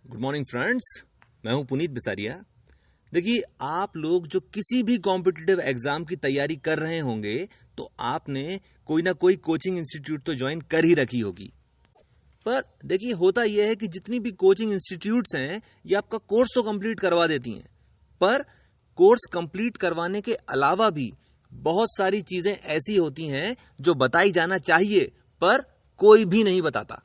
Good morning friends, मैं हूं पुनीत बिसारिया। देखिए, आप लोग जो किसी भी कॉम्पिटिटिव एग्जाम की तैयारी कर रहे होंगे तो आपने कोई ना कोई कोचिंग इंस्टीट्यूट तो ज्वाइन कर ही रखी होगी। पर देखिए, होता यह है कि जितनी भी कोचिंग इंस्टीट्यूट्स हैं ये आपका कोर्स तो कंप्लीट करवा देती हैं, पर कोर्स कंप्लीट करवाने के अलावा भी बहुत सारी चीजें ऐसी होती हैं जो बताई जाना चाहिए पर कोई भी नहीं बताता।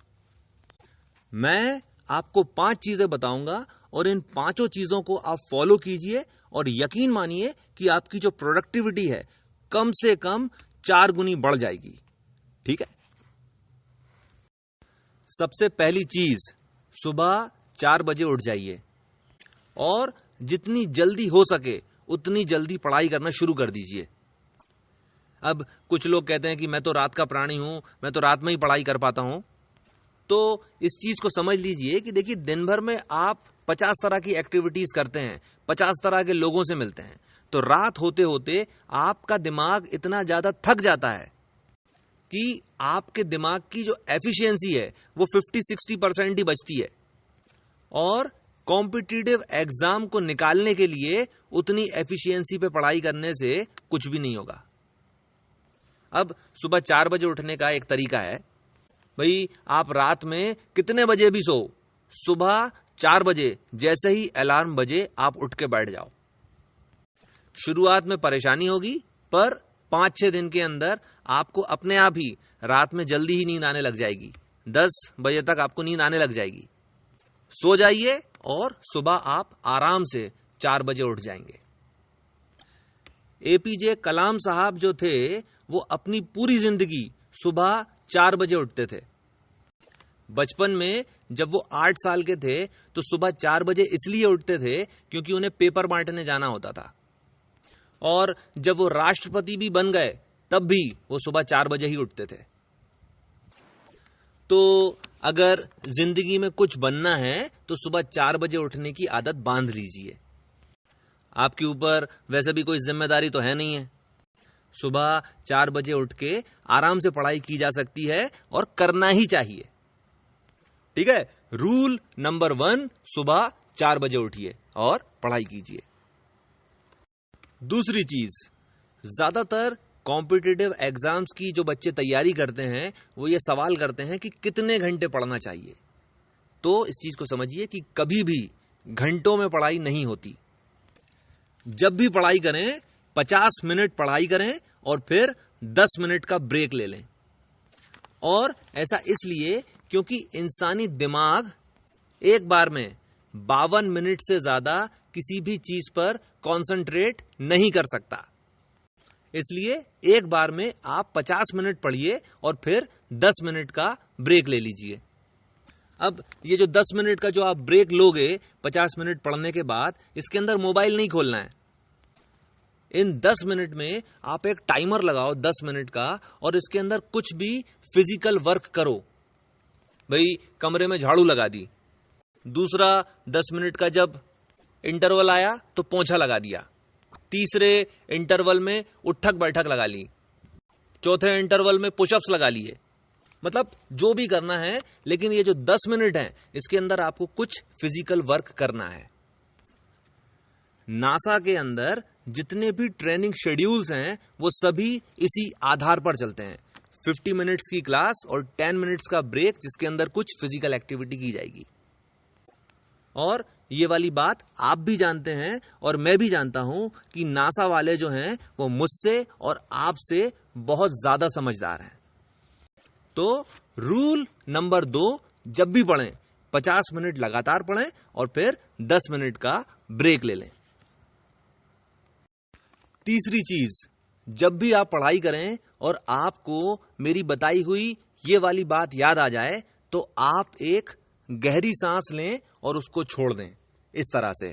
मैं आपको 5 चीजें बताऊंगा और इन 5 चीजों को आप फॉलो कीजिए और यकीन मानिए कि आपकी जो प्रोडक्टिविटी है कम से कम 4 गुनी बढ़ जाएगी। ठीक है। सबसे पहली चीज, सुबह 4 बजे उठ जाइए और जितनी जल्दी हो सके उतनी जल्दी पढ़ाई करना शुरू कर दीजिए। अब कुछ लोग कहते हैं कि मैं तो रात का प्राणी हूं, मैं तो रात में ही पढ़ाई कर पाता हूं। तो इस चीज को समझ लीजिए कि देखिए, दिन भर में आप 50 तरह की एक्टिविटीज करते हैं, 50 तरह के लोगों से मिलते हैं, तो रात होते होते आपका दिमाग इतना ज्यादा थक जाता है कि आपके दिमाग की जो एफिशिएंसी है वो 50-60% ही बचती है और कॉम्पिटिटिव एग्जाम को निकालने के लिए उतनी एफिशिएंसी पे पढ़ाई करने से कुछ भी नहीं होगा। अब सुबह 4 बजे उठने का एक तरीका है, भाई आप रात में कितने बजे भी सो, सुबह 4 बजे जैसे ही अलार्म बजे आप उठ के बैठ जाओ। शुरुआत में परेशानी होगी, पर 5-6 दिन के अंदर आपको अपने आप ही रात में जल्दी ही नींद आने लग जाएगी। 10 बजे तक आपको नींद आने लग जाएगी। सो जाइए और सुबह आप आराम से 4 बजे उठ जाएंगे। एपीजे कलाम साहब जो थे वो अपनी पूरी जिंदगी सुबह 4 बजे उठते थे। बचपन में जब वो 8 साल के थे तो सुबह 4 बजे इसलिए उठते थे क्योंकि उन्हें पेपर बांटने जाना होता था, और जब वो राष्ट्रपति भी बन गए तब भी वो सुबह 4 बजे ही उठते थे। तो अगर जिंदगी में कुछ बनना है तो सुबह 4 बजे उठने की आदत बांध लीजिए। आपके ऊपर वैसे भी कोई जिम्मेदारी तो है नहीं है। सुबह 4 बजे उठ के आराम से पढ़ाई की जा सकती है और करना ही चाहिए। ठीक है। रूल नंबर 1, सुबह 4 बजे उठिए और पढ़ाई कीजिए। दूसरी चीज, ज्यादातर कॉम्पिटिटिव एग्जाम्स की जो बच्चे तैयारी करते हैं वो ये सवाल करते हैं कि कितने घंटे पढ़ना चाहिए। तो इस चीज को समझिए कि कभी भी घंटों में पढ़ाई नहीं होती। जब भी पढ़ाई करें 50 मिनट पढ़ाई करें और फिर 10 मिनट का ब्रेक ले लें। और ऐसा इसलिए क्योंकि इंसानी दिमाग एक बार में 52 मिनट से ज्यादा किसी भी चीज पर कंसंट्रेट नहीं कर सकता। इसलिए एक बार में आप 50 मिनट पढ़िए और फिर 10 मिनट का ब्रेक ले लीजिए। अब ये जो 10 मिनट का जो आप ब्रेक लोगे 50 मिनट पढ़ने के बाद, इसके अंदर मोबाइल नहीं खोलना है। इन 10 मिनट में आप एक टाइमर लगाओ 10 मिनट का, और इसके अंदर कुछ भी फिजिकल वर्क करो। भाई कमरे में झाड़ू लगा दी, दूसरा 10 मिनट का जब इंटरवल आया तो पोंछा लगा दिया, तीसरे इंटरवल में उठक बैठक लगा ली, चौथे इंटरवल में पुशअप्स लगा लिए। मतलब जो भी करना है, लेकिन ये जो 10 मिनट है इसके अंदर आपको कुछ फिजिकल वर्क करना है। नासा के अंदर जितने भी ट्रेनिंग शेड्यूल्स हैं वो सभी इसी आधार पर चलते हैं। 50 मिनट्स की क्लास और 10 मिनट्स का ब्रेक, जिसके अंदर कुछ फिजिकल एक्टिविटी की जाएगी। और ये वाली बात आप भी जानते हैं और मैं भी जानता हूं कि नासा वाले जो हैं वो मुझसे और आपसे बहुत ज्यादा समझदार हैं। तो रूल नंबर 2, जब भी पढ़ें 50 मिनट लगातार पढ़ें और फिर 10 मिनट का ब्रेक ले लें। तीसरी चीज, जब भी आप पढ़ाई करें और आपको मेरी बताई हुई ये वाली बात याद आ जाए तो आप एक गहरी सांस लें और उसको छोड़ दें इस तरह से।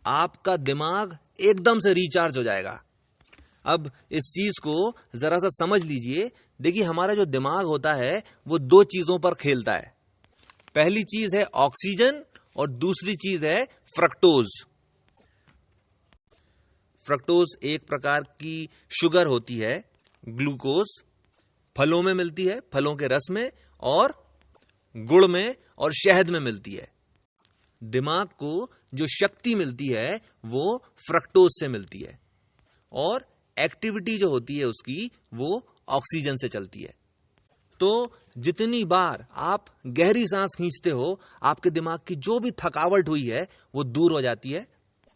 आपका दिमाग एकदम से रिचार्ज हो जाएगा। अब इस चीज को जरा सा समझ लीजिए। देखिए, हमारा जो दिमाग होता है वो 2 चीजों पर खेलता है। पहली चीज है ऑक्सीजन और दूसरी चीज है फ्रक्टोज। फ्रक्टोज एक प्रकार की शुगर होती है ग्लूकोज फलों में मिलती है, फलों के रस में, और गुड़ में और शहद में मिलती है। दिमाग को जो शक्ति मिलती है वो फ्रक्टोज से मिलती है, और एक्टिविटी जो होती है उसकी वो ऑक्सीजन से चलती है। तो जितनी बार आप गहरी सांस खींचते हो, आपके दिमाग की जो भी थकावट हुई है वो दूर हो जाती है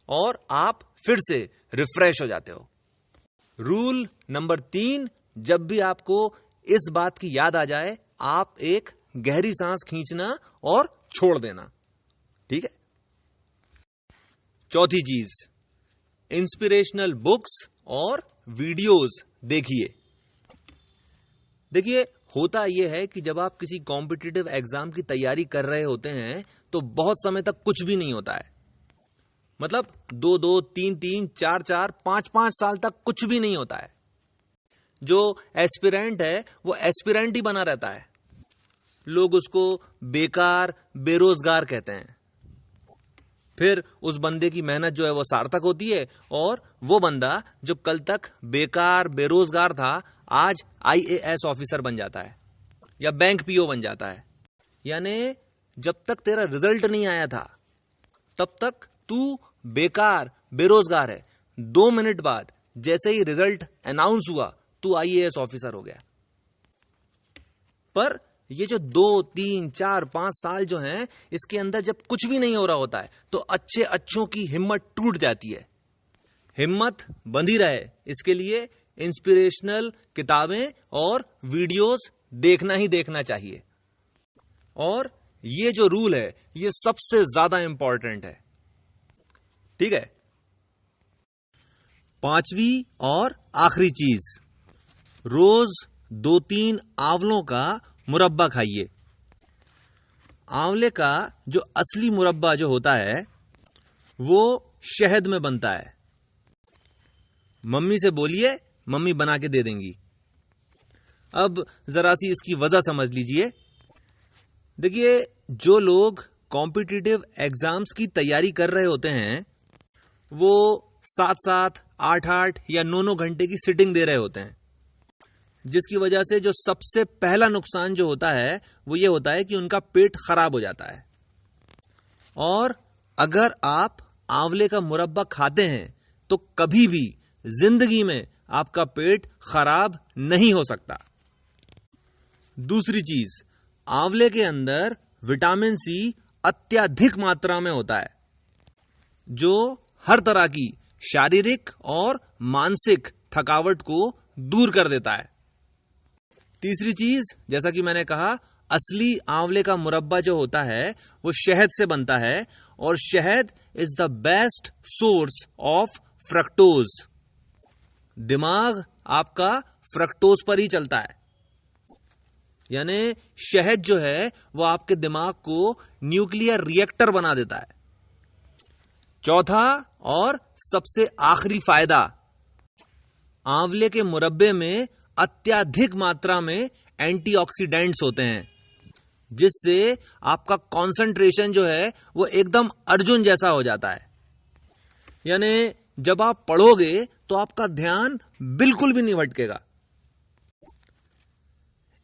और आप फिर से रिफ्रेश हो जाते हो। रूल नंबर 3, जब भी आपको इस बात की याद आ जाए, आप एक गहरी सांस खींचना और छोड़ देना। ठीक है। चौथी चीज, इंस्पिरेशनल बुक्स और वीडियोस देखिए। देखिए, होता यह है कि जब आप किसी कॉम्पिटिटिव एग्जाम की तैयारी कर रहे होते हैं तो बहुत समय तक कुछ भी नहीं होता है। मतलब 2-2, 3-3, 4-4, 5-5 साल तक कुछ भी नहीं होता है। जो एस्पिरेंट है वो एस्पिरेंट ही बना रहता है। लोग उसको बेकार, बेरोजगार कहते हैं। फिर उस बंदे की मेहनत जो है वो सार्थक होती है, और वो बंदा जो कल तक बेकार, बेरोजगार था, आज IAS ऑफिसर बन जाता है या बैंक PO बन जाता है। यानी जब तक तेरा रिजल्ट नहीं आया था तब तक तू बेकार, बेरोजगार है। 2 मिनट बाद जैसे ही रिजल्ट अनाउंस हुआ, तू IAS ऑफिसर हो गया। पर ये जो 2, 3, 4, 5 साल जो हैं, इसके अंदर जब कुछ भी नहीं हो रहा होता है तो अच्छों की हिम्मत टूट जाती है। हिम्मत बंधी रहे, इसके लिए इंस्पिरेशनल किताबें और वीडियोस देखना ही देखना चाहिए। और ये जो रूल है ये सबसे ज्यादा इंपॉर्टेंट है। ठीक है। 5वीं और आखिरी चीज, रोज 2-3 आंवलों का मुरब्बा खाइए। आंवले का जो असली मुरब्बा जो होता है वो शहद में बनता है। मम्मी से बोलिए, मम्मी बना के दे देंगी। अब जरा सी इसकी वजह समझ लीजिए। देखिए, जो लोग कॉम्पिटिटिव एग्जाम्स की तैयारी कर रहे होते हैं वो 7-7, 8-8 या 9-9 घंटे की सिटिंग दे रहे होते हैं, जिसकी वजह से जो सबसे पहला नुकसान जो होता है वो ये होता है कि उनका पेट खराब हो जाता है। और अगर आप आंवले का मुरब्बा खाते हैं तो कभी भी जिंदगी में आपका पेट खराब नहीं हो सकता। दूसरी चीज, आंवले के अंदर विटामिन C अत्यधिक मात्रा में होता है, जो हर तरह की शारीरिक और मानसिक थकावट को दूर कर देता है। तीसरी चीज, जैसा कि मैंने कहा, असली आंवले का मुरब्बा जो होता है वो शहद से बनता है, और शहद is the best source of fructose. दिमाग आपका फ्रक्टोज पर ही चलता है। यानी शहद जो है वो आपके दिमाग को न्यूक्लियर रिएक्टर बना देता है। चौथा और सबसे आखिरी फायदा, आंवले के मुरब्बे में अत्यधिक मात्रा में एंटीऑक्सीडेंट्स होते हैं, जिससे आपका कंसंट्रेशन जो है वो एकदम अर्जुन जैसा हो जाता है। यानी जब आप पढ़ोगे तो आपका ध्यान बिल्कुल भी नहीं भटकेगा।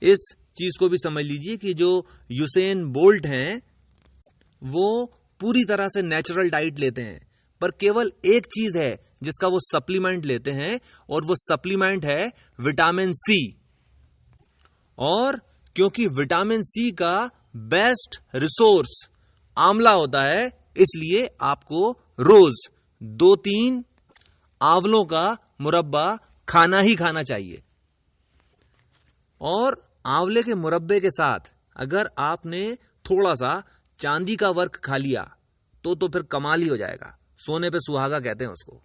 इस चीज को भी समझ लीजिए कि जो यूसेन बोल्ट हैं वो पूरी तरह से नेचुरल डाइट लेते हैं, पर केवल एक चीज है जिसका वो सप्लीमेंट लेते हैं, और वो सप्लीमेंट है विटामिन C। और क्योंकि विटामिन C का बेस्ट रिसोर्स आंवला होता है, इसलिए आपको रोज 2-3 आंवलों का मुरब्बा खाना ही खाना चाहिए। और आंवले के मुरब्बे के साथ अगर आपने थोड़ा सा चांदी का वर्क खा लिया तो फिर कमाल ही हो जाएगा। सोने पे सुहागा कहते हैं उसको।